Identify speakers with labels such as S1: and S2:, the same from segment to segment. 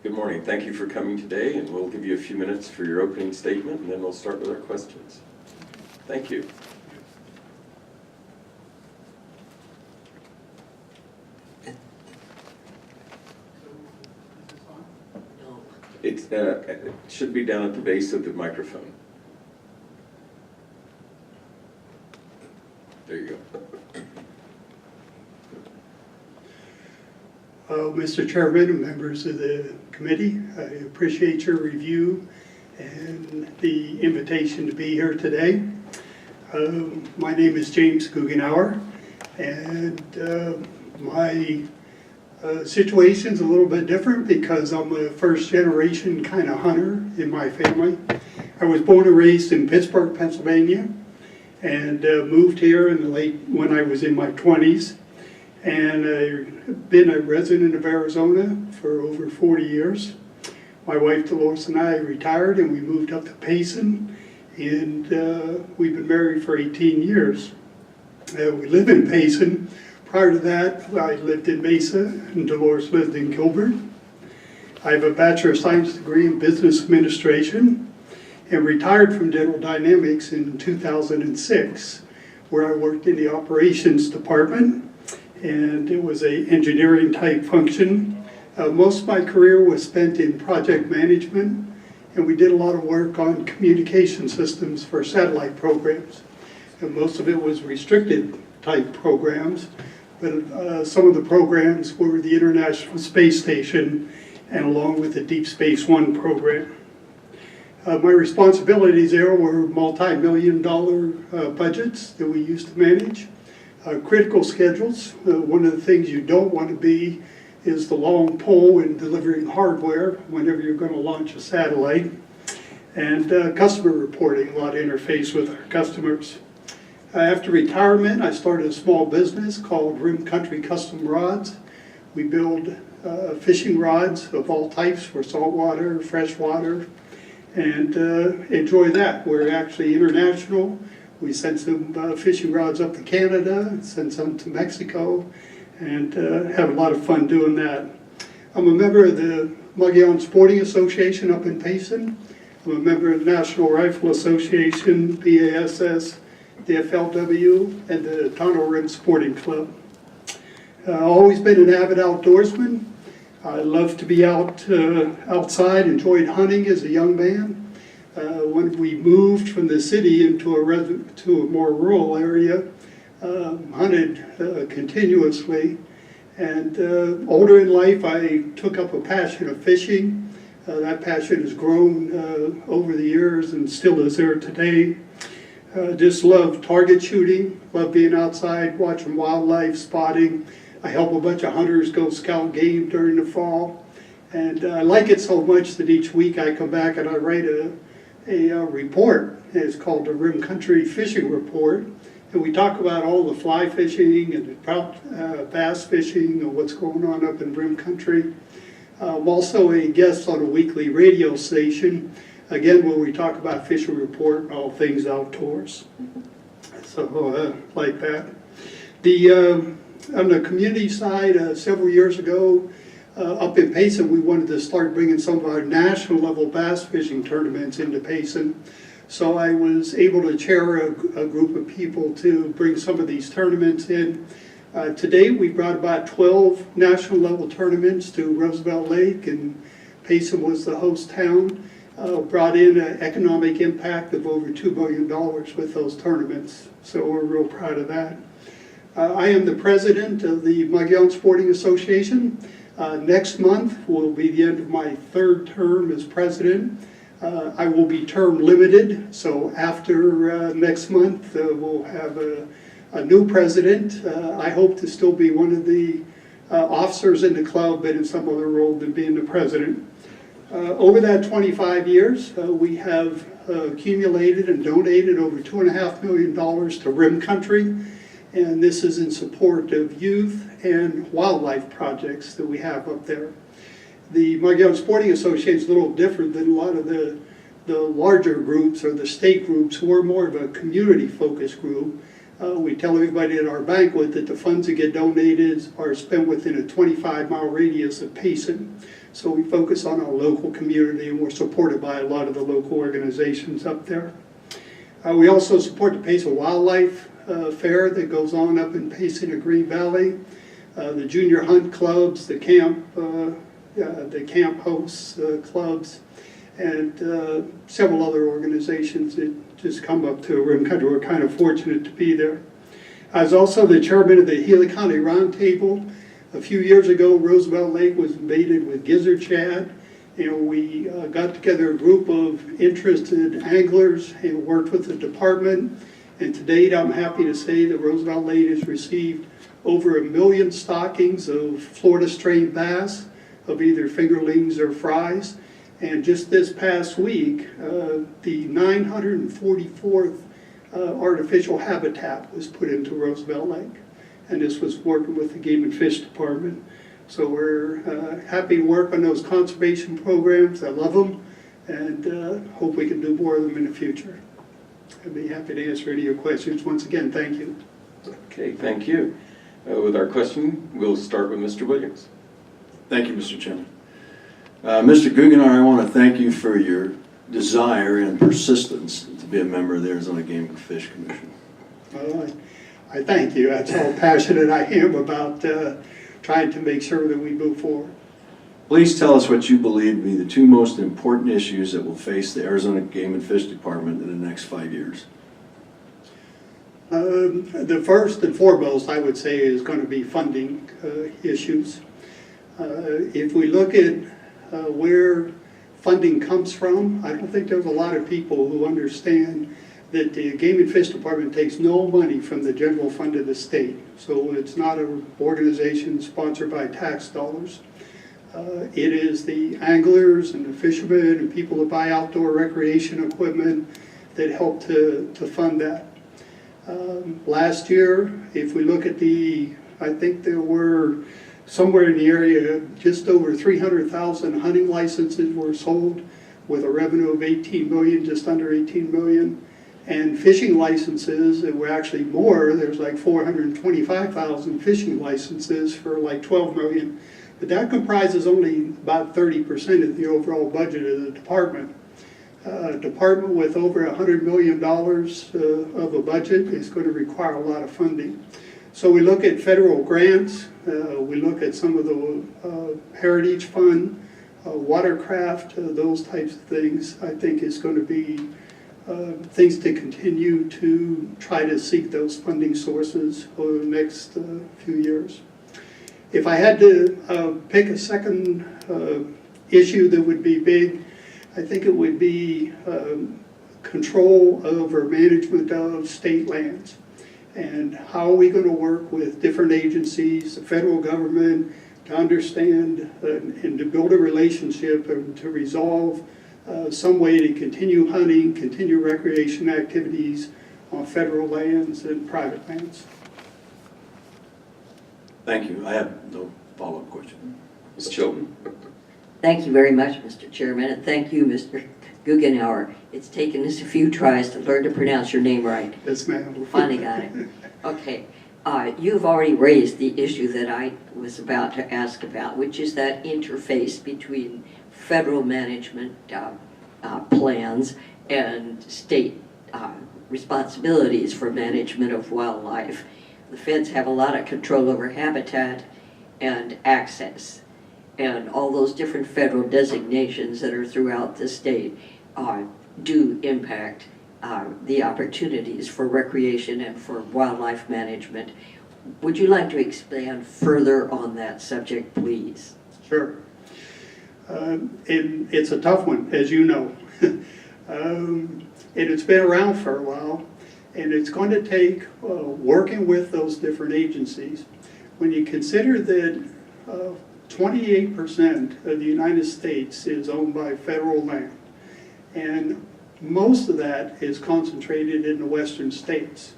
S1: Good morning. Thank you for coming today, and we'll give you a few minutes for your opening statement, and then we'll start with our questions. Thank you. It should be down at the base of the microphone. There you go.
S2: Mr. Chairman and members of the committee, I appreciate your review and the invitation to be here today. My name is James Goughnour, and my situation's a little bit different because I'm a first generation kind of hunter in my family. I was born and raised in Pittsburgh, Pennsylvania, and moved here when I was in my 20s. And I've been a resident of Arizona for over 40 years. My wife Dolores and I retired and we moved up to Payson, and we've been married for 18 years. We live in Payson. Prior to that, I lived in Mesa and Dolores lived in Gilbert. I have a Bachelor of Science degree in Business Administration and retired from General Dynamics in 2006, where I worked in the operations department. And it was an engineering type function. Most of my career was spent in project management, and we did a lot of work on communication systems for satellite programs. And most of it was restricted type programs, but some of the programs were the International Space Station and along with the Deep Space One program. My responsibilities there were multi-million-dollar budgets that we used to manage. Critical schedules. One of the things you don't want to be is the long pole in delivering hardware whenever you're going to launch a satellite. And customer reporting, a lot of interface with our customers. After retirement, I started a small business called Rim Country Custom Rods. We build fishing rods of all types for saltwater, freshwater, and enjoy that. We're actually international. We sent some fishing rods up to Canada, sent some to Mexico, and have a lot of fun doing that. I'm a member of the Goughnour Sporting Association up in Payson. I'm a member of the National Rifle Association, BASS, the FLW, and the Goughnour Rim Sporting Club. I've always been an avid outdoorsman. I love to be outside, enjoyed hunting as a young man. When we moved from the city into a more rural area, hunted continuously. And older in life, I took up a passion of fishing. That passion has grown over the years and still is there today. Just love target shooting, love being outside, watching wildlife, spotting. I help a bunch of hunters go scout game during the fall. And I like it so much that each week I come back and I write a report. It's called the Rim Country Fishing Report, and we talk about all the fly fishing and the trout, bass fishing and what's going on up in Rim Country. I'm also a guest on a weekly radio station, again where we talk about fishing report and all things outdoors. So like that. On the community side, several years ago, up in Payson, we wanted to start bringing some of our national level bass fishing tournaments into Payson. So I was able to chair a group of people to bring some of these tournaments in. Today we brought about 12 national level tournaments to Roosevelt Lake, and Payson was the host town. Brought in an economic impact of over $2 billion with those tournaments. So we're real proud of that. I am the president of the Goughnour Sporting Association. Next month will be the end of my third term as president. I will be term limited, so after next month we'll have a new president. I hope to still be one of the officers in the club, but in some other role than being the president. Over that 25 years, we have accumulated and donated over $2.5 million to Rim Country. And this is in support of youth and wildlife projects that we have up there. The Goughnour Sporting Association is a little different than a lot of the larger groups or the state groups. We're more of a community-focused group. We tell everybody at our banquet that the funds that get donated are spent within a 25-mile radius of Payson. So we focus on our local community, and we're supported by a lot of the local organizations up there. We also support the Payson Wildlife Fair that goes on up in Payson and Green Valley. The junior hunt clubs, the camp hosts clubs, and several other organizations that just come up to Rim Country. We're kind of fortunate to be there. I was also the chairman of the Healy County Roundtable. A few years ago, Roosevelt Lake was invaded with gizzard shad, and we got together a group of interested anglers and worked with the department. And to date, I'm happy to say that Roosevelt Lake has received over 1 million stockings of Florida strain bass, of either fingerlings or fries. And just this past week, the 944th artificial habitat was put into Roosevelt Lake. And this was working with the Game and Fish Department. So we're happy to work on those conservation programs. I love them, and hope we can do more of them in the future. I'd be happy to answer any of your questions. Once again, thank you.
S1: Okay, thank you. With our question, we'll start with Mr. Williams.
S3: Thank you, Mr. Chairman. Mr. Goughnour, I want to thank you for your desire and persistence to be a member of the Arizona Game and Fish Commission.
S2: I thank you. That's how passionate I am about trying to make sure that we move forward.
S3: Please tell us what you believe to be the two most important issues that will face the Arizona Game and Fish Department in the next 5 years.
S2: The first and foremost, I would say, is going to be funding issues. If we look at where funding comes from, I don't think there's a lot of people who understand that the Game and Fish Department takes no money from the general fund of the state. So it's not an organization sponsored by tax dollars. It is the anglers and the fishermen and people that buy outdoor recreation equipment that help to fund that. Last year, if we look at I think there were somewhere in the area, just over 300,000 hunting licenses were sold with a revenue of 18 million, just under 18 million. And fishing licenses, that were actually more, there's like 425,000 fishing licenses for like 12 million. But that comprises only about 30% of the overall budget of the department. A department with over $100 million of a budget is going to require a lot of funding. So we look at federal grants, we look at some of the Heritage Fund, watercraft, those types of things. I think is going to be things to continue to try to seek those funding sources over the next few years. If I had to pick a second issue that would be big, I think it would be control over management of state lands. And how are we going to work with different agencies, the federal government, to understand and to build a relationship and to resolve some way to continue hunting, continue recreation activities on federal lands and private lands.
S3: Thank you. I have no follow-up question.
S1: Ms. Chilton.
S4: Thank you very much, Mr. Chairman, and thank you, Mr. Goughnour. It's taken us a few tries to learn to pronounce your name right.
S2: Yes, ma'am.
S4: We finally got it. Okay. You've already raised the issue that I was about to ask about, which is that interface between federal management plans and state responsibilities for management of wildlife. The feds have a lot of control over habitat and access, and all those different federal designations that are throughout the state do impact the opportunities for recreation and for wildlife management. Would you like to expand further on that subject, please?
S2: Sure. It's a tough one, as you know. And it's been around for a while, and it's going to take working with those different agencies. When you consider that 28% of the United States is owned by federal land, and most of that is concentrated in the western states.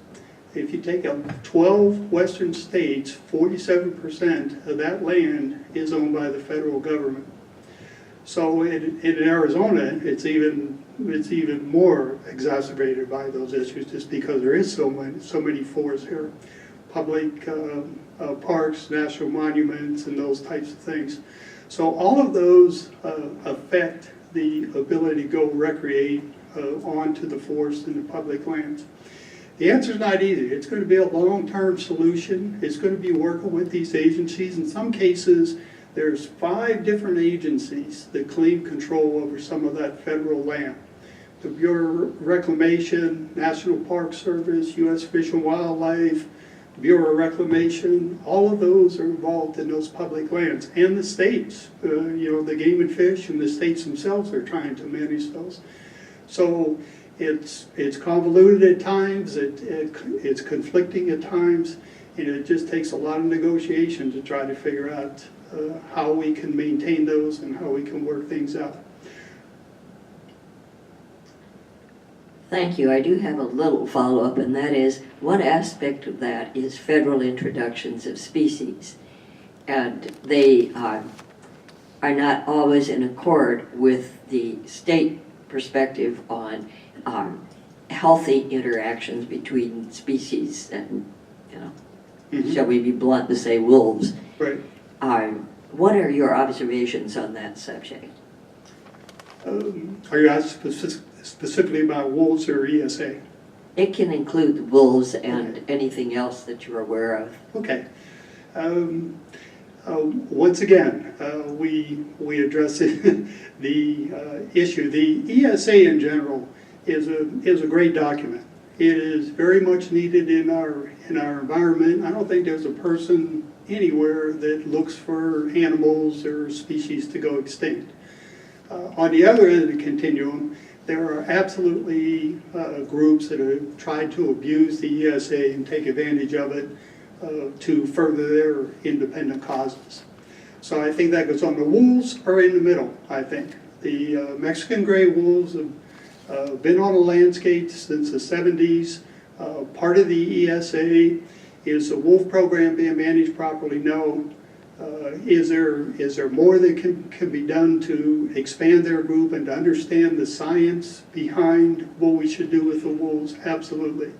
S2: If you take 12 western states, 47% of that land is owned by the federal government. So in Arizona, it's even it's even more exacerbated by those issues just because there is so many forests here. Public parks, national monuments, and those types of things. So all of those affect the ability to go recreate onto the forest and the public lands. The answer is not easy. It's going to be a long-term solution. It's going to be working with these agencies. In some cases, there's 5 different agencies that claim control over some of that federal land. The Bureau of Reclamation, National Park Service, U.S. Fish and Wildlife, Bureau of Reclamation, all of those are involved in those public lands. And the states, the Game and Fish and the states themselves are trying to manage those. So it's convoluted at times, it's conflicting at times, and it just takes a lot of negotiation to try to figure out how we can maintain those and how we can work things out.
S4: Thank you. I do have a little follow-up, and that is, one aspect of that is federal introductions of species. And they are not always in accord with the state perspective on healthy interactions between species and, shall we be blunt to say wolves.
S2: Right.
S4: What are your observations on that subject?
S2: Are you asking specifically about wolves or ESA?
S4: It can include the wolves and anything else that you're aware of.
S2: Okay. Once again, we address the issue. The ESA in general is a great document. It is very much needed in our environment. I don't think there's a person anywhere that looks for animals or species to go extinct. On the other end of the continuum, there are absolutely groups that have tried to abuse the ESA and take advantage of it to further their independent causes. So I think that goes on. The wolves are in the middle, I think. The Mexican gray wolves have been on the landscape since the 70s. Part of the ESA is the wolf program being managed properly? No. Is there more that can be done to expand their group and to understand the science behind what we should do with the wolves? Absolutely.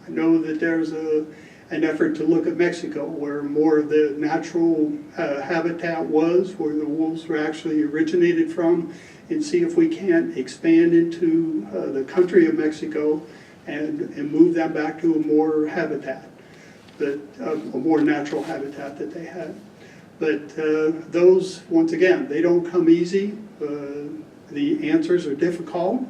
S2: I know that there's an effort to look at Mexico, where more of the natural habitat was, where the wolves were actually originated from, and see if we can't expand into the country of Mexico and move them back to a more habitat, a more natural habitat that they had. But those, once again, they don't come easy. The answers are difficult.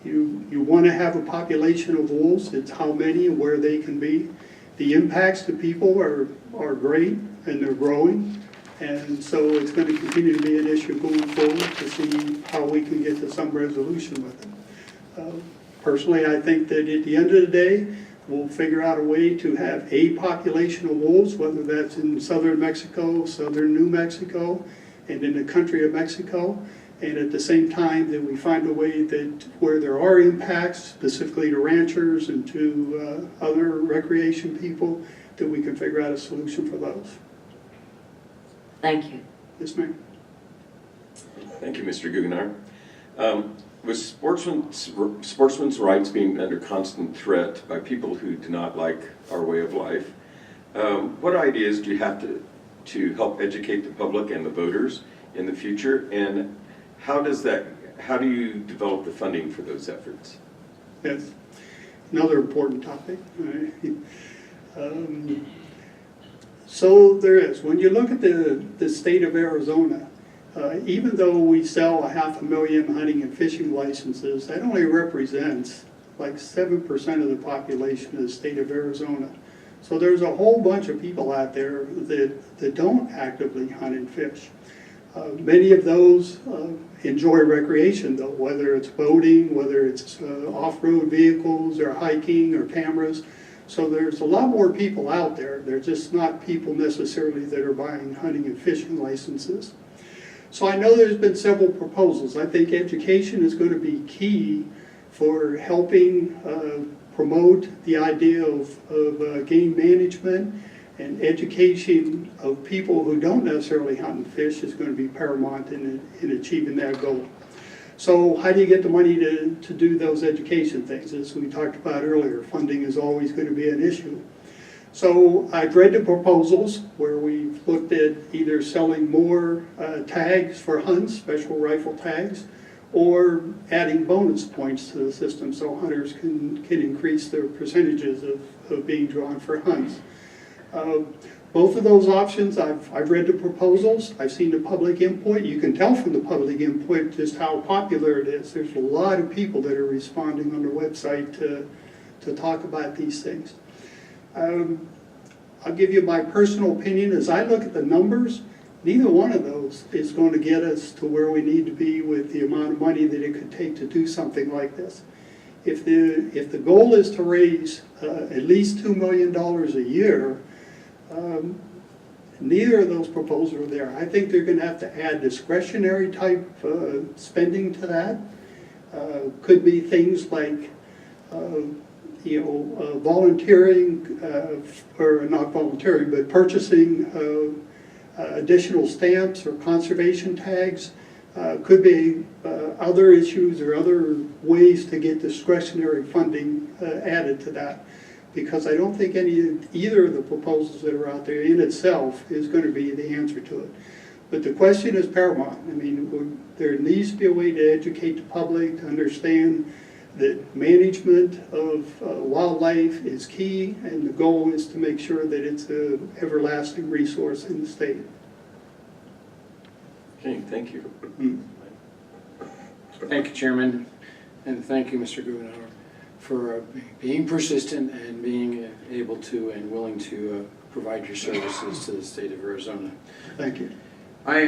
S2: You want to have a population of wolves. It's how many and where they can be. The impacts to people are great, and they're growing. And so it's going to continue to be an issue going forward to see how we can get to some resolution with it. Personally, I think that at the end of the day, we'll figure out a way to have a population of wolves, whether that's in southern Mexico, southern New Mexico, and in the country of Mexico. And at the same time that we find a way that where there are impacts, specifically to ranchers and to other recreation people, that we can figure out a solution for those.
S4: Thank you.
S2: Yes, ma'am.
S1: Thank you, Mr. Goughnour. With sportsmen's rights being under constant threat by people who do not like our way of life, what ideas do you have to help educate the public and the voters in the future, and how do you develop the funding for those efforts?
S2: That's another important topic. So there is. When you look at the state of Arizona, even though we sell 500,000 hunting and fishing licenses, that only represents like 7% of the population of the state of Arizona. So there's a whole bunch of people out there that don't actively hunt and fish. Many of those enjoy recreation, though, whether it's boating, whether it's off-road vehicles or hiking or cameras. So there's a lot more people out there. They're just not people necessarily that are buying hunting and fishing licenses. So I know there's been several proposals. I think education is going to be key for helping promote the idea of game management, and education of people who don't necessarily hunt and fish is going to be paramount in achieving that goal. So how do you get the money to do those education things? As we talked about earlier, funding is always going to be an issue. So I've read the proposals where we've looked at either selling more tags for hunts, special rifle tags, or adding bonus points to the system so hunters can increase their percentages of being drawn for hunts. Both of those options, I've read the proposals, I've seen the public input. You can tell from the public input just how popular it is. There's a lot of people that are responding on the website to talk about these things. I'll give you my personal opinion. As I look at the numbers, neither one of those is going to get us to where we need to be with the amount of money that it could take to do something like this. If the goal is to raise at least $2 million a year, neither of those proposals are there. I think they're going to have to add discretionary type spending to that. Could be things like volunteering, or not volunteering, but purchasing additional stamps or conservation tags. Could be other issues or other ways to get discretionary funding added to that, because I don't think either of the proposals that are out there in itself is going to be the answer to it. But the question is paramount. I mean, there needs to be a way to educate the public to understand that management of wildlife is key, and the goal is to make sure that it's an everlasting resource in the state.
S1: Okay, thank you.
S5: Thank you, Chairman, and thank you, Mr. Goughnour, for being persistent and being able to and willing to provide your services to the state of Arizona.
S2: Thank you.
S5: I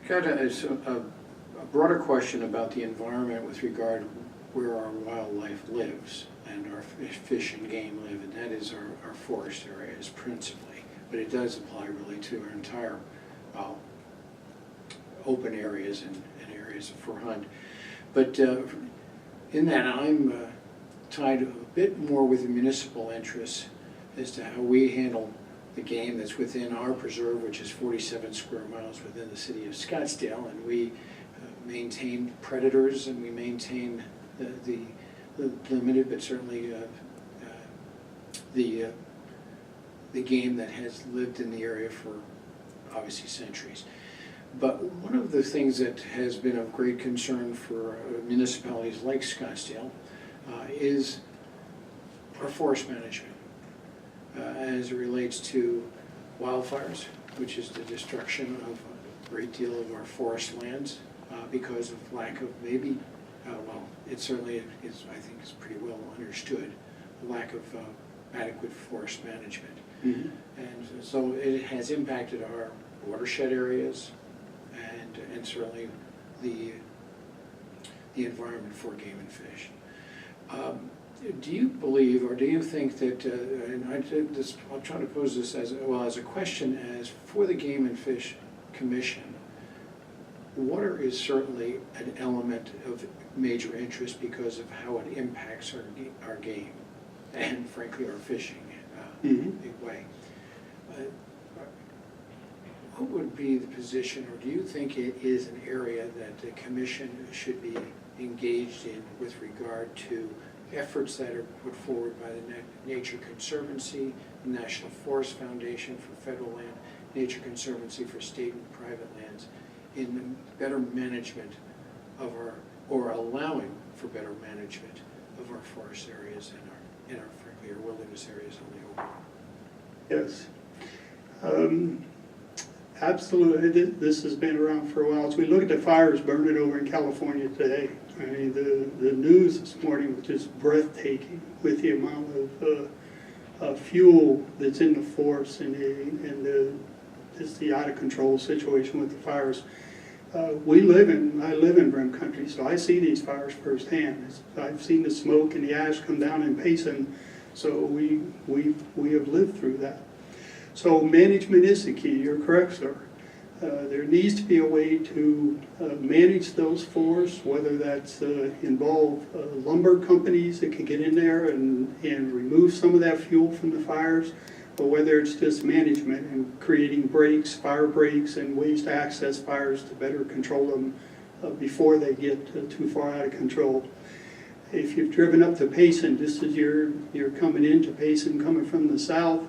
S5: got a broader question about the environment with regard where our wildlife lives and our fish and game live, and that is our forest areas principally, but it does apply really to our entire open areas and areas for hunt. But in that, I'm tied a bit more with the municipal interests as to how we handle the game that's within our preserve, which is 47 square miles within the city of Scottsdale, and we maintain predators, and we maintain the limited but certainly the game that has lived in the area for obviously centuries. But one of the things that has been of great concern for municipalities like Scottsdale is our forest management as it relates to wildfires, which is the destruction of a great deal of our forest lands because of lack of maybe, well, it certainly is, I think is pretty well understood, the lack of adequate forest management.
S2: Mm-hmm.
S5: And so it has impacted our watershed areas and certainly the environment for game and fish. Do you believe, or do you think that, and I'll try to pose this as a question, as for the Game and Fish Commission, water is certainly an element of major interest because of how it impacts our game and frankly our fishing in a big way. What would be the position, or do you think it is an area that the commission should be engaged in with regard to efforts that are put forward by the Nature Conservancy, the National Forest Foundation for federal land, Nature Conservancy for state and private lands, in better management of or allowing for better management of our forest areas and our frankly our wilderness areas on the open?
S2: Yes. Absolutely, this has been around for a while. As we look at the fires burning over in California today, I mean, the news this morning was just breathtaking with the amount of fuel that's in the forest and just the out of control situation with the fires. I live in Rim Country, so I see these fires firsthand. I've seen the smoke and the ash come down in Payson, so we have lived through that. So management is the key. You're correct, sir. There needs to be a way to manage those forests, whether that's involve lumber companies that can get in there and remove some of that fuel from the fires, or whether it's just management and creating breaks, fire breaks, and ways to access fires to better control them before they get too far out of control. If you've driven up to Payson, just as you're coming into Payson, coming from the south,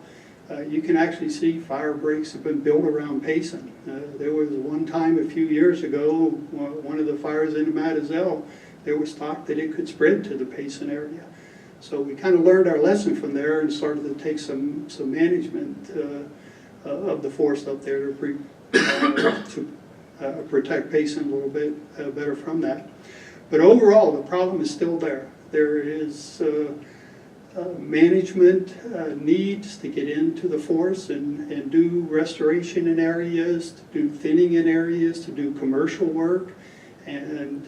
S2: you can actually see fire breaks have been built around Payson. There was one time a few years ago, one of the fires in Matazelle, there was talk that it could spread to the Payson area. So we kind of learned our lesson from there and started to take some management of the force up there to protect Payson a little bit better from that. But overall, the problem is still there. There is management needs to get into the force and do restoration in areas, to do thinning in areas, to do commercial work, and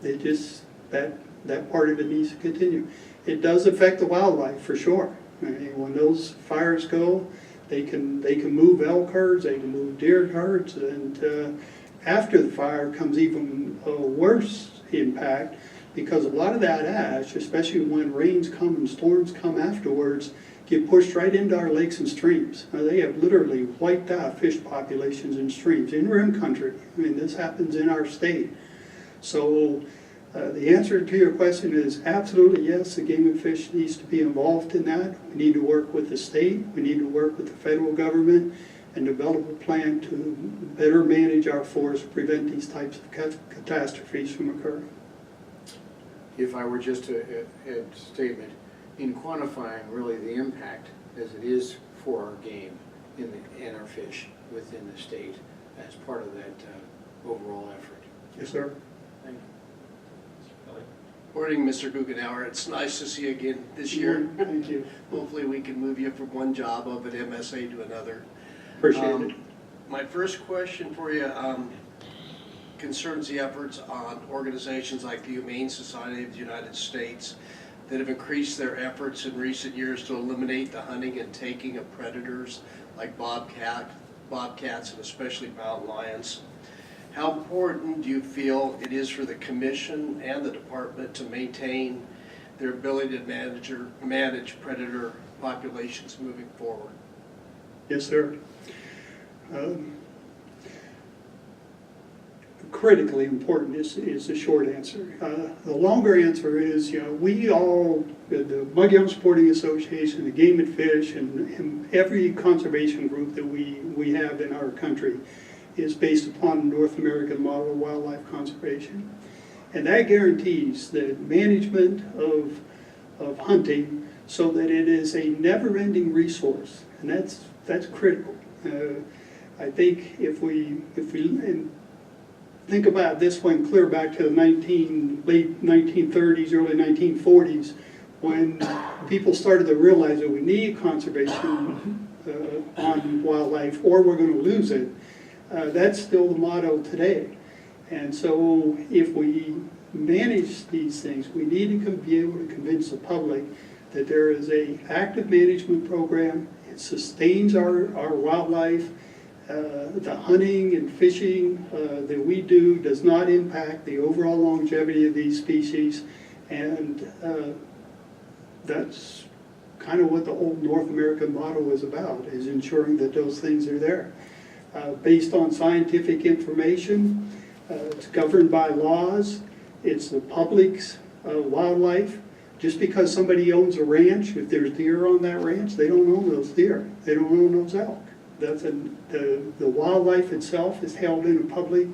S2: they just, that part of it needs to continue. It does affect the wildlife for sure. I mean, when those fires go, they can move elk herds, they can move deer herds, and after the fire comes even worse impact, because a lot of that ash, especially when rains come and storms come afterwards, get pushed right into our lakes and streams. They have literally wiped out fish populations in streams, in rim country. I mean, this happens in our state. So the answer to your question is absolutely yes, the Game and Fish needs to be involved in that. We need to work with the state, we need to work with the federal government, and develop a plan to better manage our forests, prevent these types of catastrophes from occurring.
S5: If I were just to add a statement, in quantifying really the impact as it is for our game and our fish within the state as part of that overall effort.
S2: Yes, sir.
S5: Thank you.
S6: Morning, Mr. Goughnour. It's nice to see you again this year.
S2: Thank you.
S6: Hopefully we can move you from one job of at MSA to another.
S2: Appreciate it.
S6: My first question for you concerns the efforts on organizations like the Humane Society of the United States that have increased their efforts in recent years to eliminate the hunting and taking of predators like bobcats and especially mountain lions. How important do you feel it is for the commission and the department to maintain their ability to manage predator populations moving forward?
S2: Yes, sir. Critically important is the short answer. The longer answer is, we all, the Mud Young Sporting Association, the Game and Fish, and every conservation group that we have in our country is based upon the North American model of wildlife conservation. And that guarantees the management of hunting so that it is a never-ending resource, and that's critical. I think if we think about this one clear back to the late 1930s, early 1940s, when people started to realize that we need conservation on wildlife or we're going to lose it. That's still the motto today. And so if we manage these things, we need to be able to convince the public that there is an active management program. It sustains our wildlife. The hunting and fishing that we do does not impact the overall longevity of these species. And that's kind of what the whole North American model is about, is ensuring that those things are there. Based on scientific information, it's governed by laws, it's the public's wildlife. Just because somebody owns a ranch, if there's deer on that ranch, they don't own those deer, they don't own those elk. The wildlife itself is held in a public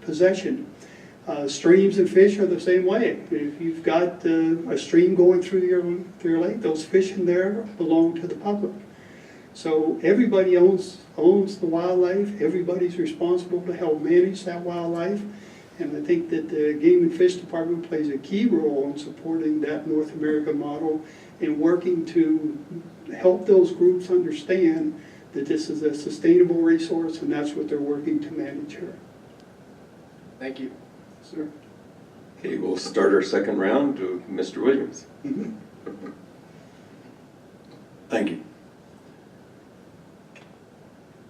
S2: possession. Streams and fish are the same way. If you've got a stream going through your lake, those fish in there belong to the public. So everybody owns the wildlife, everybody's responsible to help manage that wildlife, and I think that the Game and Fish Department plays a key role in supporting that North American model and working to help those groups understand that this is a sustainable resource and that's what they're working to manage here.
S6: Thank you.
S2: Sir.
S1: Okay, we'll start our second round with Mr. Williams.
S3: Thank you.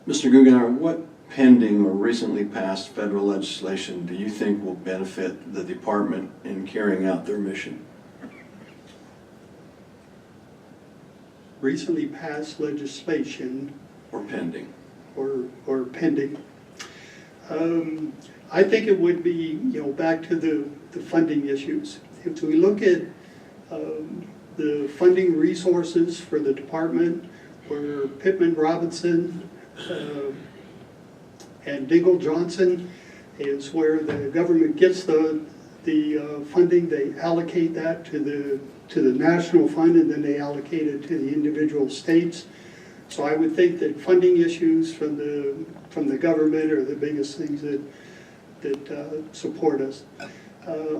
S3: Mr. Goughnour, what pending or recently passed federal legislation do you think will benefit the department in carrying out their mission?
S2: recently passed legislation
S3: Or pending.
S2: or pending. I think it would be, back to the funding issues. If we look at the funding resources for the department, where Pittman Robinson and Dingle Johnson is where the government gets the funding, they allocate that to the national fund, and then they allocate it to the individual states. So I would think that funding issues from the government are the biggest things that support us.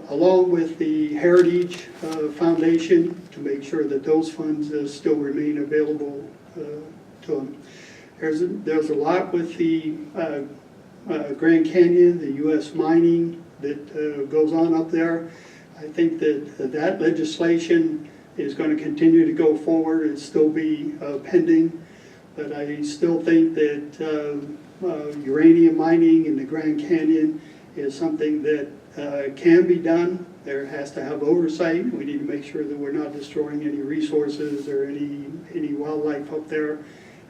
S2: Along with the Heritage Foundation, to make sure that those funds still remain available to them. There's a lot with the Grand Canyon, the U.S. mining that goes on up there. I think that legislation is going to continue to go forward and still be pending. But I still think that uranium mining in the Grand Canyon is something that can be done. There has to have oversight. We need to make sure that we're not destroying any resources or any wildlife up there.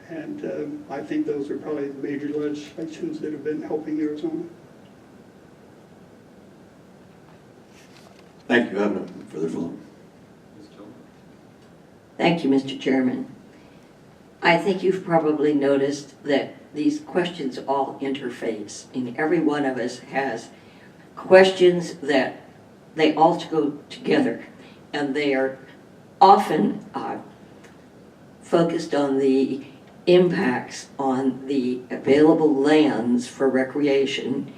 S2: And I think those are probably the major legislations that have been helping Arizona.
S3: Thank you. I have no further follow-up.
S4: Thank you, Mr. Chairman. I think you've probably noticed that these questions all interface, and every one of us has questions that they all go together, and they are often focused on the impacts on the available lands for recreation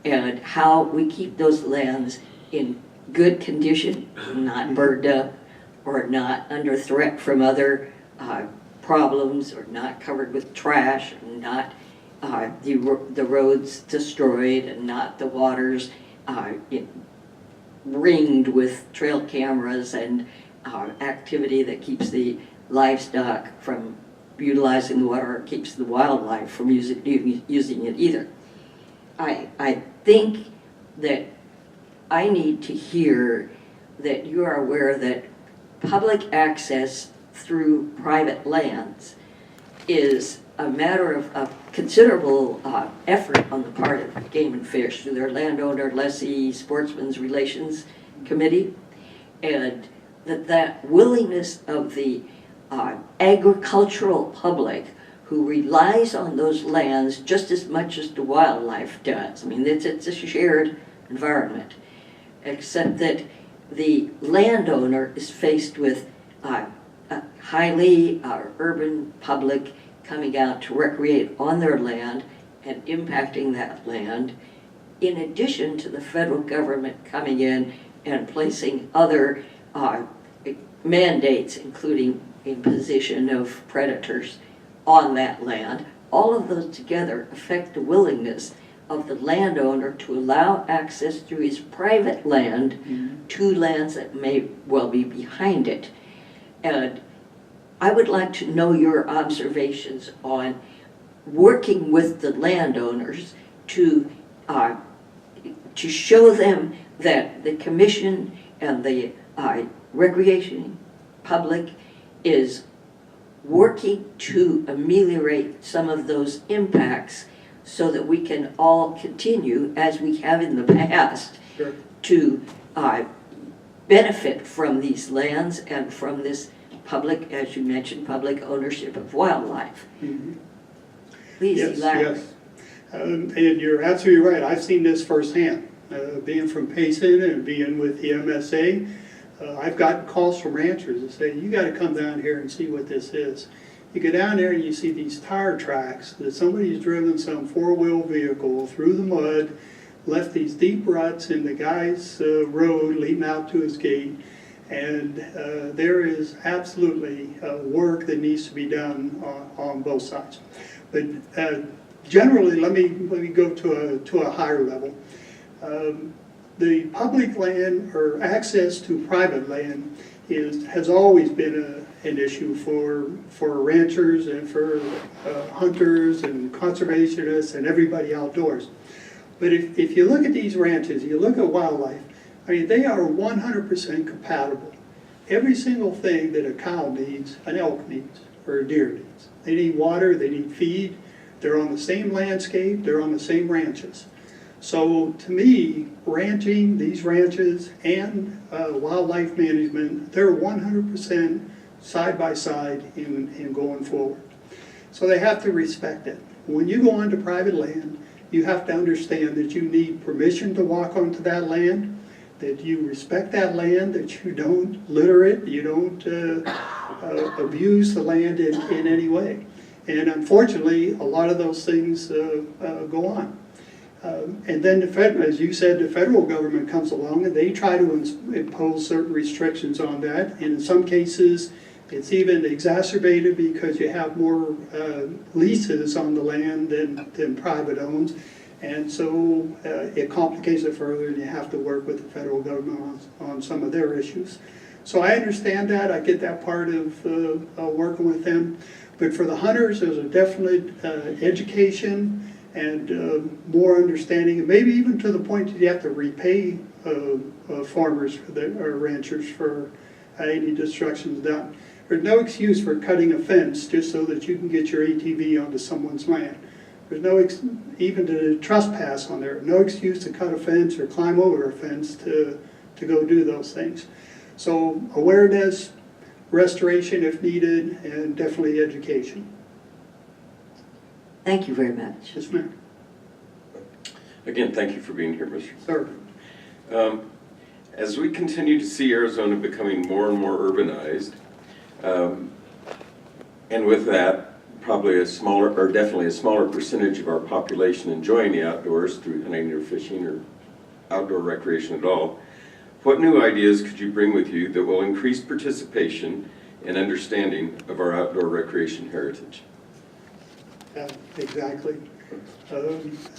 S4: and how we keep those lands in good condition, not burned up or not under threat from other problems, or not covered with trash, and not the roads destroyed, and not the waters ringed with trail cameras and activity that keeps the livestock from utilizing the water, or keeps the wildlife from using it either. I think that I need to hear that you are aware that public access through private lands is a matter of considerable effort on the part of Game and Fish through their Landowner Lessee Sportsmen's Relations Committee, and that willingness of the agricultural public who relies on those lands just as much as the wildlife does. I mean, it's a shared environment, except that the landowner is faced with a highly urban public coming out to recreate on their land and impacting that land, in addition to the federal government coming in and placing other mandates, including imposition of predators on that land. All of those together affect the willingness of the landowner to allow access through his private land to lands that may well be behind it. And I would like to know your observations on working with the landowners to show them that the commission and the recreation public is working to ameliorate some of those impacts, so that we can all continue, as we have in the past,
S2: Sure.
S4: to benefit from these lands and from this public, as you mentioned, public ownership of wildlife.
S2: Mhm.
S4: Please
S2: Yes,
S4: elaborate.
S2: yes. And you're absolutely right. I've seen this firsthand. Being from Payson and being with the MSA, I've gotten calls from ranchers that say, you got to come down here and see what this is. You go down there and you see these tire tracks that somebody's driven some four-wheel vehicle through the mud, left these deep ruts in the guy's road leading out to his gate. And there is absolutely work that needs to be done on both sides. But generally, let me go to a higher level. The public land, or access to private land, has always been an issue for ranchers and for hunters and conservationists and everybody outdoors. But if you look at these ranches, you look at wildlife, I mean, they are 100% compatible. Every single thing that a cow needs, an elk needs. for a deer needs. They need water, they need feed, they're on the same landscape, they're on the same ranches. So to me, ranching, these ranches, and wildlife management, they're 100% side by side in going forward. So they have to respect it. When you go onto private land, you have to understand that you need permission to walk onto that land, that you respect that land, that you don't litter it, you don't abuse the land in any way. And unfortunately, a lot of those things go on. And then, as you said, the federal government comes along and they try to impose certain restrictions on that. And in some cases, it's even exacerbated because you have more leases on the land than private owns. And so it complicates it further, and you have to work with the federal government on some of their issues. So I understand that. I get that part of working with them. But for the hunters, there's a definite education and more understanding, and maybe even to the point that you have to repay farmers or ranchers for any destructions done. There's no excuse for cutting a fence just so that you can get your ATV onto someone's land. There's no, even to trespass on there, no excuse to cut a fence or climb over a fence to go do those things. So awareness, restoration if needed, and definitely education.
S4: Thank you very much.
S2: Yes, ma'am.
S1: Again, thank you for being here, Mr.
S2: Sir.
S1: As we continue to see Arizona becoming more and more urbanized, and with that, probably a smaller, or definitely a smaller percentage of our population enjoying the outdoors through hunting or fishing or outdoor recreation at all, what new ideas could you bring with you that will increase participation and understanding of our outdoor recreation heritage?
S2: Yeah, exactly.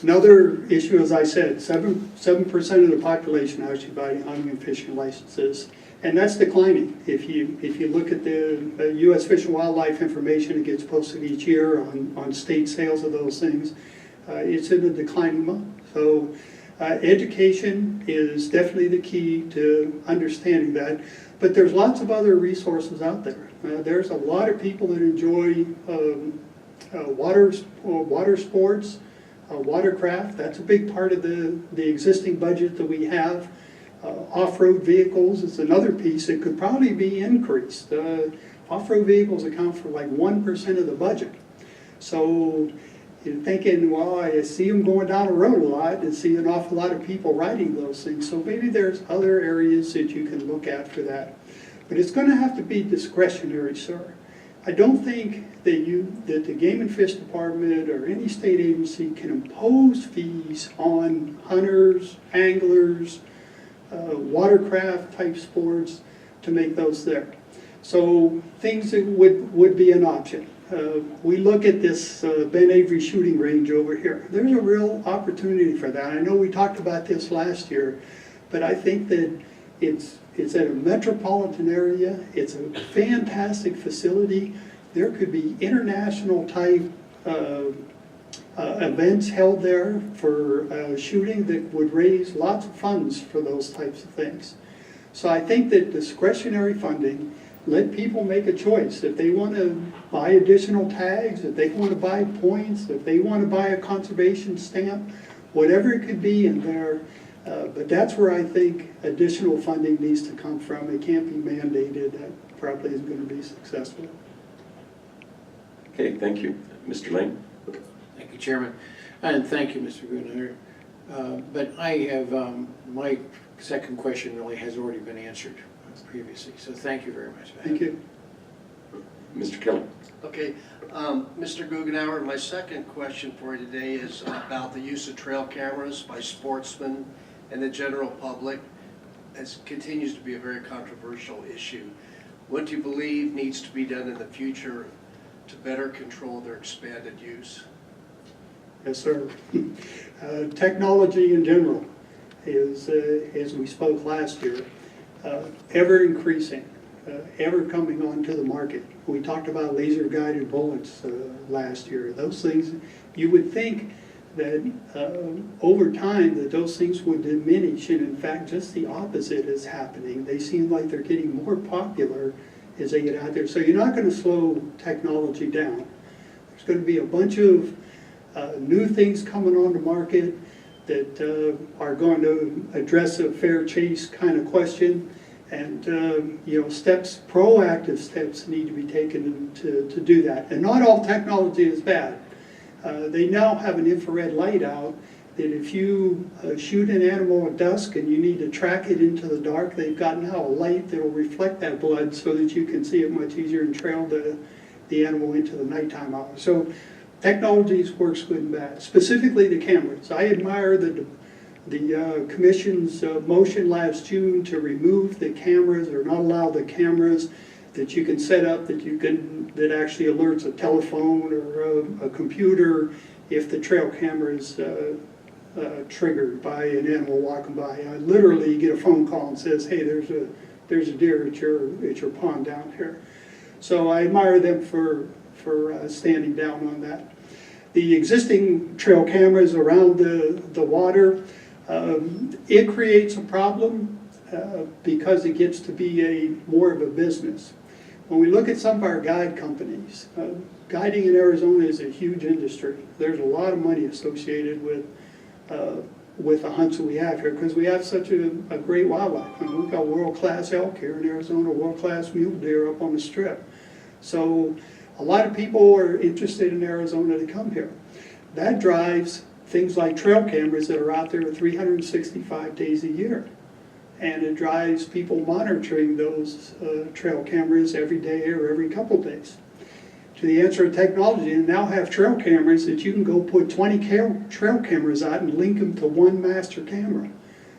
S2: Another issue, as I said, 7% of the population actually buy hunting and fishing licenses, and that's declining. If you look at the U.S. Fish and Wildlife information that gets posted each year on state sales of those things, it's in a declining mode. So education is definitely the key to understanding that. But there's lots of other resources out there. There's a lot of people that enjoy water sports, watercraft. That's a big part of the existing budget that we have. Off-road vehicles is another piece that could probably be increased. Off-road vehicles account for like 1% of the budget. So you're thinking, well, I see them going down the road a lot and see an awful lot of people riding those things. So maybe there's other areas that you can look at for that. But it's going to have to be discretionary, sir. I don't think that the Game and Fish Department or any state agency can impose fees on hunters, anglers, watercraft type sports to make those there. So things that would be an option. We look at this Ben Avery shooting range over here. There's a real opportunity for that. I know we talked about this last year, but I think that it's at a metropolitan area. It's a fantastic facility. There could be international type events held there for shooting that would raise lots of funds for those types of things. So I think that discretionary funding, let people make a choice. If they want to buy additional tags, if they want to buy points, if they want to buy a conservation stamp, whatever it could be in there. But that's where I think additional funding needs to come from. It can't be mandated. That probably isn't going to be successful.
S1: Okay, thank you. Mr. Lane?
S5: Thank you, Chairman, and thank you, Mr. Goughnour. But I have, my second question really has already been answered previously, so thank you very much.
S2: Thank you.
S1: Mr. Keller?
S6: Okay, Mr. Goughnour, my second question for you today is about the use of trail cameras by sportsmen and the general public. It continues to be a very controversial issue. What do you believe needs to be done in the future to better control their expanded use?
S2: Yes, sir. Technology in general is, as we spoke last year, ever increasing, ever coming onto the market. We talked about laser guided bullets last year. Those things, you would think that over time that those things would diminish, and in fact just the opposite is happening. They seem like they're getting more popular as they get out there. So you're not going to slow technology down. There's going to be a bunch of new things coming on the market that are going to address a fair chase kind of question. And proactive steps need to be taken to do that. And not all technology is bad. They now have an infrared light out that if you shoot an animal at dusk and you need to track it into the dark, they've got now a light that will reflect that blood so that you can see it much easier and trail the animal into the nighttime hours. So technology works good and bad, specifically the cameras. I admire the Commission's motion last June to remove the cameras or not allow the cameras that you can set up that actually alerts a telephone or a computer if the trail camera is triggered by an animal walking by. I literally get a phone call and says, hey, there's a deer at your pond down here. So I admire them for standing down on that. The existing trail cameras around the water, it creates a problem because it gets to be more of a business. When we look at some of our guide companies, guiding in Arizona is a huge industry. There's a lot of money associated with the hunts that we have here because we have such a great wildlife. I mean, we've got world-class elk here in Arizona, world-class mule deer up on the Strip. So a lot of people are interested in Arizona to come here. That drives things like trail cameras that are out there 365 days a year. And it drives people monitoring those trail cameras every day or every couple days. To the answer of technology, you now have trail cameras that you can go put 20 trail cameras out and link them to one master camera.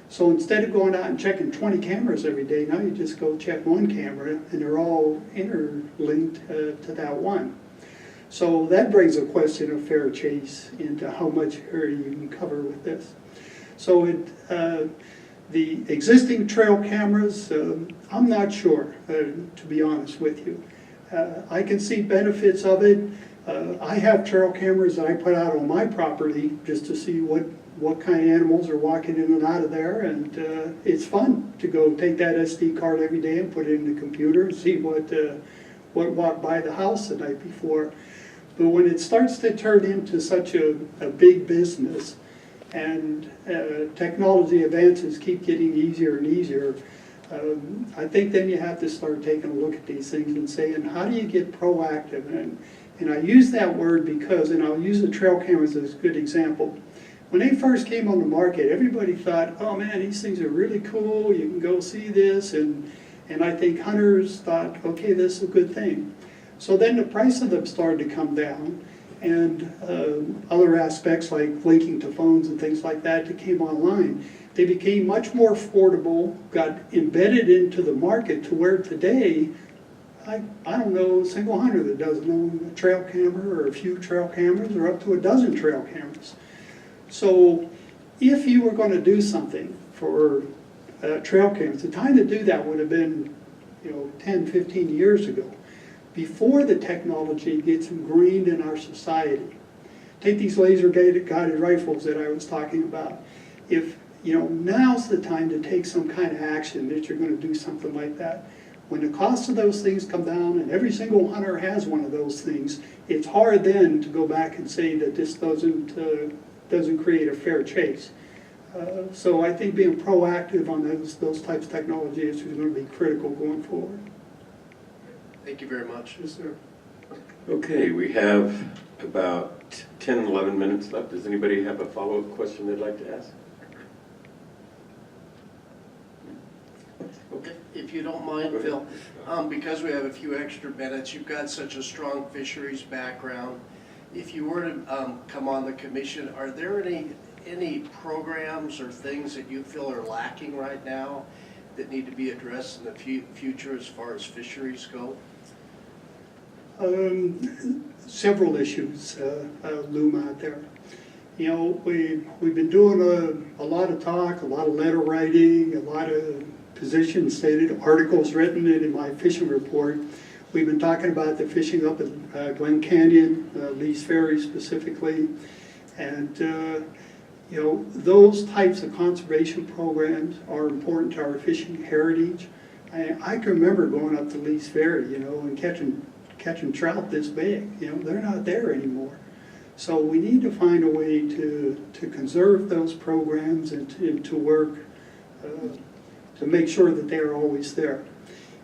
S2: So instead of going out and checking 20 cameras every day, now you just go check one camera and they're all interlinked to that one. So that brings a question of fair chase into how much area you can cover with this. So the existing trail cameras, I'm not sure, to be honest with you. I can see benefits of it. I have trail cameras that I put out on my property just to see what kind of animals are walking in and out of there, and it's fun to go take that SD card every day and put it in the computer and see what walked by the house the night before. But when it starts to turn into such a big business and technology advances keep getting easier and easier, I think then you have to start taking a look at these things and saying, how do you get proactive? And I use that word because, and I'll use the trail cameras as a good example. When they first came on the market, everybody thought, oh man, these things are really cool, you can go see this, and I think hunters thought, okay, this is a good thing. So then the price of them started to come down, and other aspects like linking to phones and things like that came online. They became much more affordable, got embedded into the market to where today, I don't know a single hunter that doesn't own a trail camera or a few trail cameras or up to a dozen trail cameras. So if you were going to do something for trail cameras, the time to do that would have been 10, 15 years ago, before the technology gets ingrained in our society. Take these laser-guided rifles that I was talking about. If now's the time to take some kind of action that you're going to do something like that. When the cost of those things come down and every single hunter has one of those things, it's hard then to go back and say that this doesn't create a fair chase. So I think being proactive on those types of technologies is going to be critical going forward.
S6: Thank you very much.
S2: Yes, sir.
S1: Okay, we have about 10, 11 minutes left. Does anybody have a follow-up question they'd like to ask?
S6: If you don't mind, Phil, because we have a few extra minutes, you've got such a strong fisheries background. If you were to come on the commission, are there any programs or things that you feel are lacking right now that need to be addressed in the future as far as fisheries go?
S2: Several issues loom out there. We've been doing a lot of talk, a lot of letter writing, a lot of positions stated, articles written in my fishing report. We've been talking about the fishing up at Glen Canyon, Lee's Ferry specifically, and those types of conservation programs are important to our fishing heritage. I can remember going up to Lee's Ferry, you know, and catching trout this big. You know, they're not there anymore. So we need to find a way to conserve those programs and to work to make sure that they are always there.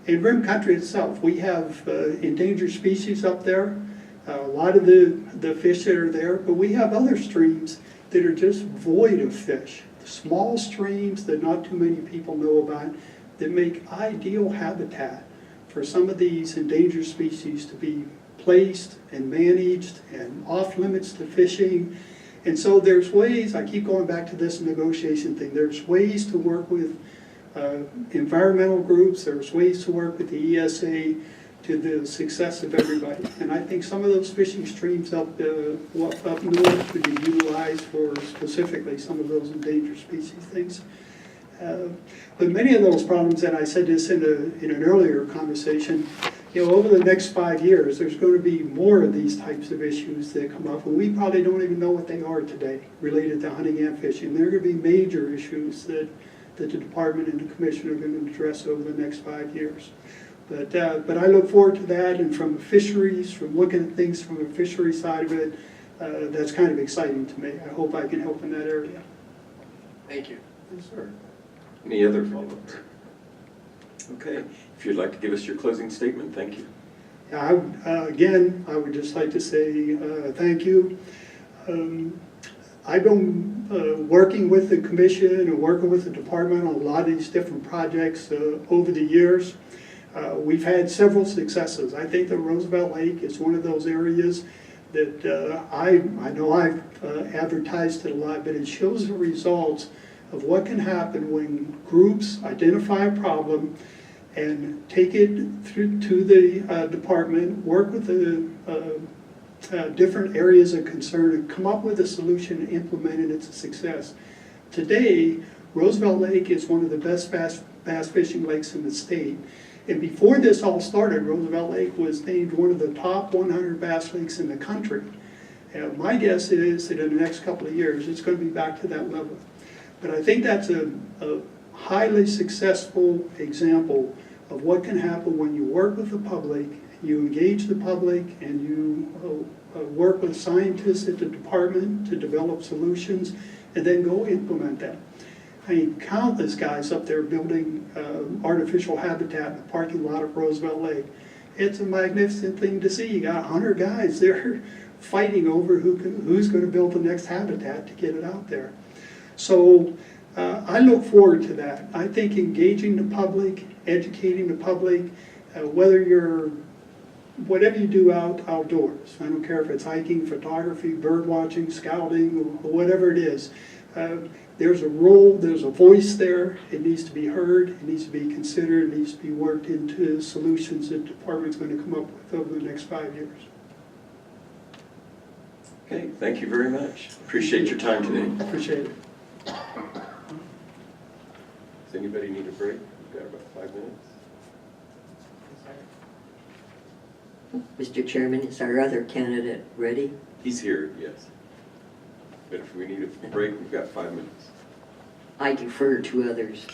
S2: In Rim Country itself, we have endangered species up there. A lot of the fish that are there, but we have other streams that are just void of fish. Small streams that not too many people know about that make ideal habitat for some of these endangered species to be placed and managed and off limits to fishing. And so there's ways, I keep going back to this negotiation thing, there's ways to work with environmental groups, there's ways to work with the ESA to the success of everybody. And I think some of those fishing streams up north could be utilized for specifically some of those endangered species things. But many of those problems, and I said this in an earlier conversation, you know, over the next 5 years, there's going to be more of these types of issues that come up, and we probably don't even know what they are today related to hunting and fishing. There are going to be major issues that the department and the commission are going to address over the next 5 years. But I look forward to that, and from fisheries, from looking at things from the fishery side of it, that's kind of exciting to me. I hope I can help in that area.
S6: Thank you.
S2: Yes, sir.
S1: Any other follow-ups? Okay, if you'd like to give us your closing statement, thank you.
S2: Yeah, again, I would just like to say thank you. I've been working with the commission and working with the department on a lot of these different projects over the years. We've had several successes. I think that Roosevelt Lake is one of those areas that I know I've advertised it a lot, but it shows the results of what can happen when groups identify a problem and take it through to the department, work with the different areas of concern and come up with a solution and implement it. It's a success. Today, Roosevelt Lake is one of the best bass fishing lakes in the state. And before this all started, Roosevelt Lake was named one of the top 100 bass lakes in the country. And my guess is that in the next couple of years, it's going to be back to that level. But I think that's a highly successful example of what can happen when you work with the public, you engage the public, and you work with scientists at the department to develop solutions, and then go implement them. I mean, countless guys up there building artificial habitat in the parking lot of Roosevelt Lake. It's a magnificent thing to see. You got 100 guys there fighting over who's going to build the next habitat to get it out there. So I look forward to that. I think engaging the public, educating the public, whatever you do outdoors. I don't care if it's hiking, photography, bird watching, scouting, or whatever it is. There's a role, there's a voice there. It needs to be heard, it needs to be considered, it needs to be worked into solutions that the department's going to come up with over the next 5 years.
S1: Okay, thank you very much. Appreciate your time today.
S2: Appreciate it.
S1: Does anybody need a break? We've got about 5 minutes.
S4: Mr. Chairman, is our other candidate ready?
S1: He's here, yes. But if we need a break, we've got 5 minutes.
S4: I defer to others.